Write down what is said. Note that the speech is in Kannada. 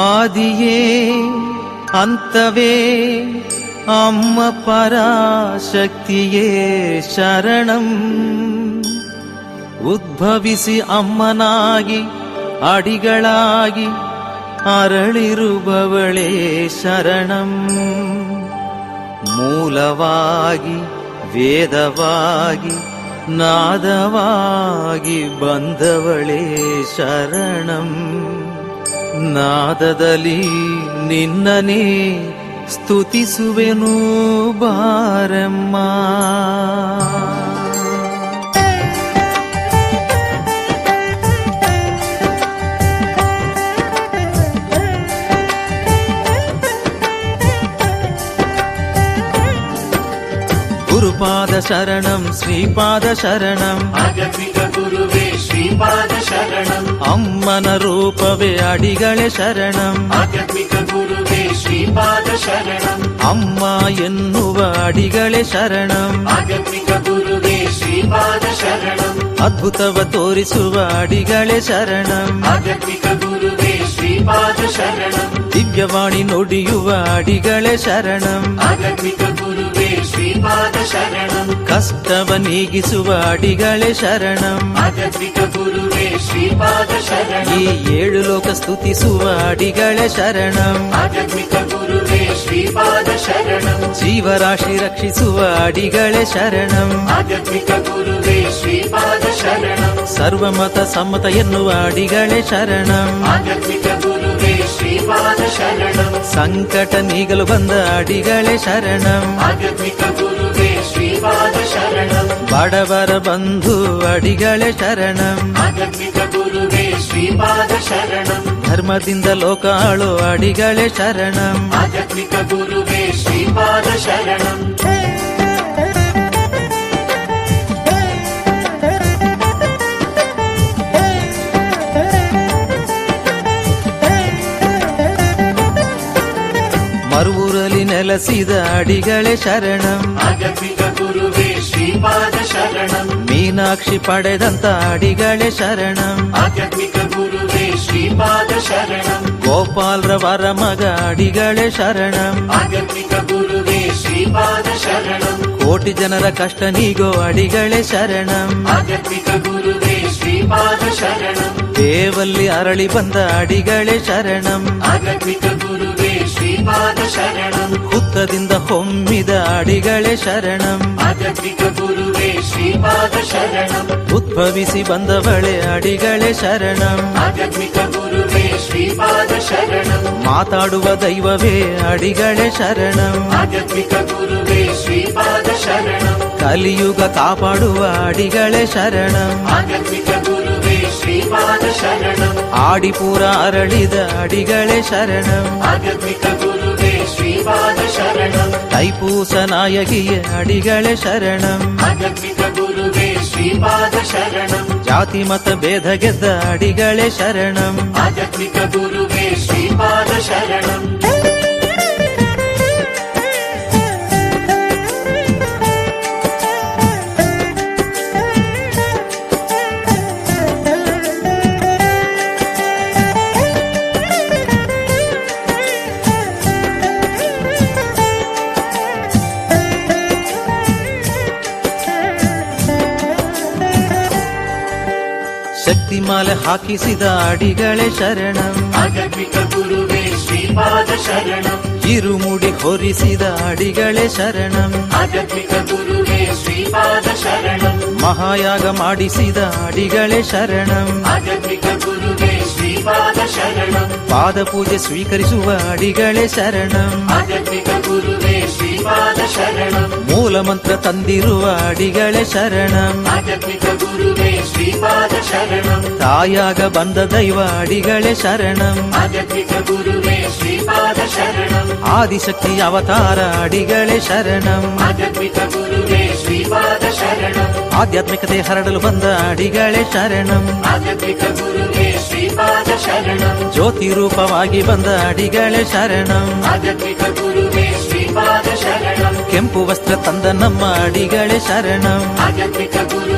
ಆದಿಯೇ ಅಂತವೇ ಅಮ್ಮ ಪರಾಶಕ್ತಿಯೇ ಶರಣಂ. ಉದ್ಭವಿಸಿ ಅಮ್ಮನಾಗಿ ಅಡಿಗಳಾಗಿ ಅರಳಿರುವವಳೇ ಶರಣಂ. ಮೂಲವಾಗಿ ವೇದವಾಗಿ ನಾದವಾಗಿ ಬಂದವಳೇ ಶರಣಂ. ನಾದದಲ್ಲಿ ನಿನ್ನನೇ ಸ್ತುತಿಸುವೆನು ಬಾರಮ್ಮ. ಗುರುಪಾದ ಶರಣಂ ಶ್ರೀಪಾದ ಶರಣಂ. ಆಧ್ಯಾತ್ಮಿಕ ಗುರುವೇ ಶ್ರೀಪಾದ ಶರಣಂ. ಅಮ್ಮನ ರೂಪವೇ ಅಡಿಗಳೇ ಶರಣಂ. ಆಧ್ಯಾತ್ಮಿಕ ಗುರುವೇ ಶ್ರೀಪಾದ ಶರಣಂ. ಅಮ್ಮ ಎನ್ನುವ ಅಡಿಗಳೇ ಶರಣಂ. ಆಧ್ಯಾತ್ಮಿಕ ಗುರುವೇ ಶ್ರೀಪಾದ ಶರಣಂ. ಅದ್ಭುತವ ತೋರಿಸುವ ಅಡಿಗಳೇ ಶರಣಂ. ಆಧ್ಯಾತ್ಮಿಕ ಗುರುವೇ ಶ್ರೀಪಾದ ಶರಣಂ. ದಿವ್ಯವಾಣಿ ನುಡಿಯುವ ಅಡಿಗಳೇ ಶರಣಂ. ಆಧ್ಯಾತ್ಮಿಕ ಗುರುವೇ ಶ್ರೀಪಾದ ಶರಣಂ. ಕಷ್ಟವ ನೀಗಿಸುವ ಅಡಿಗಳೇ ಶರಣಂ. ಆಧ್ಯಾತ್ಮಿಕ ಗುರುವೇ ಶ್ರೀಪಾದ ಶರಣಂ. ಈ 7 ಲೋಕ ಸ್ತುತಿಸುವ ಅಡಿಗಳೇ ಶರಣಂ. ಆಧ್ಯಾತ್ಮಿಕ ಗುರುವೇ ಶ್ರೀಪಾದ ಶರಣಂ. ಜೀವರಾಶಿ ರಕ್ಷಿಸುವ ಅಡಿಗಳೇ ಶರಣಂ. ಆಧ್ಯಾತ್ಮಿಕ ಗುರುವೇ ಶ್ರೀಪಾದ ಶರಣಂ. ಸರ್ವಮತ ಸಮ್ಮತ ಎನ್ನುವ ಅಡಿಗಳೇ ಶರಣಂ. ಆಧ್ಯಾತ್ಮಿಕ ಗುರುವೇ ಶ್ರೀಪಾದ ಶರಣಂ. ಸಂಕಟ ನೀಗಲು ಬಂದ ಅಡಿಗಳೇ ಶರಣಂ. ಆಧ್ಯಾತ್ಮಿಕ ಗುರುವೇ ಶ್ರೀಪಾದ ಶರಣಂ. ಬಡವರ ಬಂಧು ಅಡಿಗಳೇ ಶರಣಂ. ಆಧ್ಯಾತ್ಮಿಕ ಗುರುವೇ ಶ್ರೀಪಾದ ಶರಣಂ. ಧರ್ಮದಿಂದ ಲೋಕ ಆಳೋ ಅಡಿಗಳೇ ಶರಣಂ. ಆಧ್ಯಾತ್ಮಿಕ ಗುರುವೇ ಶ್ರೀಪಾದ ಶರಣಂ. ಮರುವೂರಲ್ಲಿ ನೆಲೆಸಿದ ಅಡಿಗಳೇ ಶರಣಂ. ಆಧ್ಯಾತ್ಮಿಕ ಗುರುವೇ ಶ್ರೀಪಾದ ಶರಣಂ. ಮೀನಾಕ್ಷಿ ಪಡೆದಂತ ಅಡಿಗಳೇ ಶರಣಂ. ಆಧ್ಯಾತ್ಮಿಕ ಗುರುವೇ ಶ್ರೀಪಾದ ಶರಣಂ. ಗೋಪಾಲ್ರವರ ಮಗ ಅಡಿಗಳೇ ಶರಣಂ. ಆಧ್ಯಾತ್ಮಿಕ ಗುರುವೇ ಶ್ರೀಪಾದ ಶರಣಂ. ಕೋಟಿ ಜನರ ಕಷ್ಟ ನೀಗೋ ಅಡಿಗಳೇ ಶರಣಂ. ಆಧ್ಯಾತ್ಮಿಕ ಗುರುವೇ ಶ್ರೀಪಾದ ಶರಣಂ. ದೇವಲ್ಲಿ ಅರಳಿ ಬಂದ ಅಡಿಗಳೇ ಶರಣಂ. ಆಧ್ಯಾತ್ಮಿಕ ಗುರುವೇ ಶ್ರೀಪಾದ ಶರಣಂ. ಹುತ್ತದಿಂದ ಹೊಮ್ಮಿದ ಅಡಿಗಳೇ ಶರಣಂ. ಆಧ್ಯಾತ್ಮಿಕ ಗುರುವೇ ಶ್ರೀಪಾದ ಶರಣಂ. ಉದ್ಭವಿಸಿ ಬಂದವಳೆ ಅಡಿಗಳೇ ಶರಣಂ. ಆಧ್ಯಾತ್ಮಿಕ ಗುರುವೇ ಶ್ರೀಪಾದ ಶರಣಂ. ಮಾತಾಡುವ ದೈವವೇ ಅಡಿಗಳೇ ಶರಣಂ. ಆಧ್ಯಾತ್ಮಿಕ ಗುರುವೇ ಶ್ರೀಪಾದ ಶರಣಂ. ಕಲಿಯುಗ ಕಾಪಾಡುವ ಅಡಿಗಳೇ ಶರಣಂ. ಆಧ್ಯಾತ್ಮಿಕ ಗುರುವೇ ಶ್ರೀಪಾದ ಶರಣಂ. ಆಡಿಪುರ ಅರಳಿದ ಅಡಿಗಳೇ ಶರಣಂ. ಆಧ್ಯಾತ್ಮಿಕ ಗುರುವೇ ಶ್ರೀಪಾದ ಶರಣಂ. ತೈಪೂಸ ನಾಯಕಿಯ ಅಡಿಗಳೇ ಶರಣಂ. ಆಧ್ಯಾತ್ಮಿಕ ಗುರುವೇ ಶ್ರೀಪಾದ ಶರಣಂ. ಜಾತಿ ಮತ ಭೇದ ಗೆದ್ದ ಅಡಿಗಳೇ ಶರಣಂ. ಆಧ್ಯಾತ್ಮಿಕ ಗುರುವೇ ಶ್ರೀಪಾದ ಶರಣಂ. ಶಕ್ತಿಮಾಲೆ ಹಾಕಿಸಿದ ಅಡಿಗಳೇ ಶರಣಂ. ಆಧ್ಯಾತ್ಮಿಕ ಗುರುವೇ ಶ್ರೀಪಾದ ಶರಣಂ. ಇರುಮುಡಿ ಹೊರಿಸಿದ ಅಡಿಗಳೇ ಶರಣಂ. ಆಧ್ಯಾತ್ಮಿಕ ಗುರುವೇ ಶ್ರೀಪಾದ ಶರಣಂ. ಮಹಾಯಾಗ ಮಾಡಿಸಿದ ಅಡಿಗಳೇ ಶರಣಂ. ಆಧ್ಯಾತ್ಮಿಕ ಗುರುವೇ ಶ್ರೀಪಾದ ಶರಣಂ. ಪಾದ ಪೂಜೆ ಸ್ವೀಕರಿಸುವ ಅಡಿಗಳೇ ಶರಣಂ. ಆಧ್ಯಾತ್ಮಿಕ ಗುರುವೇ ಶ್ರೀಪಾದ ಶರಣಂ. ಮೂಲ ಮಂತ್ರ ತಂದಿರುವ ಅಡಿಗಳೇ ಶರಣಂ. ಆಧ್ಯಾತ್ಮಿಕ ಗುರುವೇ ಶ್ರೀಪಾದ ಶರಣಂ. ತಾಯಾಗ ಬಂದ ದೈವ ಅಡಿಗಳೇ ಶರಣಂ. ಆಧ್ಯಾತ್ಮಿಕ ಗುರುವೇ ಶ್ರೀಪಾದ ಶರಣಂ. ಆದಿಶಕ್ತಿ ಅವತಾರ ಅಡಿಗಳೇ ಶರಣಂ. ಆಧ್ಯಾತ್ಮಿಕ ಗುರುವೇ ಶ್ರೀಪಾದ ಶರಣಂ. ಆಧ್ಯಾತ್ಮಿಕತೆ ಹರಡಲು ಬಂದ ಅಡಿಗಳೇ ಶರಣಂ. ಆಧ್ಯಾತ್ಮಿಕ ಗುರುವೇ ಶ್ರೀಪಾದ ಶರಣಂ. ಜ್ಯೋತಿ ರೂಪವಾಗಿ ಬಂದ ಅಡಿಗಳೇ ಶರಣಂ. ಆಧ್ಯಾತ್ಮಿಕ ಗುರುವೇ ಶ್ರೀಪಾದ ಕೆಂಪು ವಸ್ತ್ರ ತಂದ ನಮ್ಮ ಅಡಿಗಳೇ ಶರಣಂ ಆಧ್ಯಾತ್ಮಿಕ ಗುರು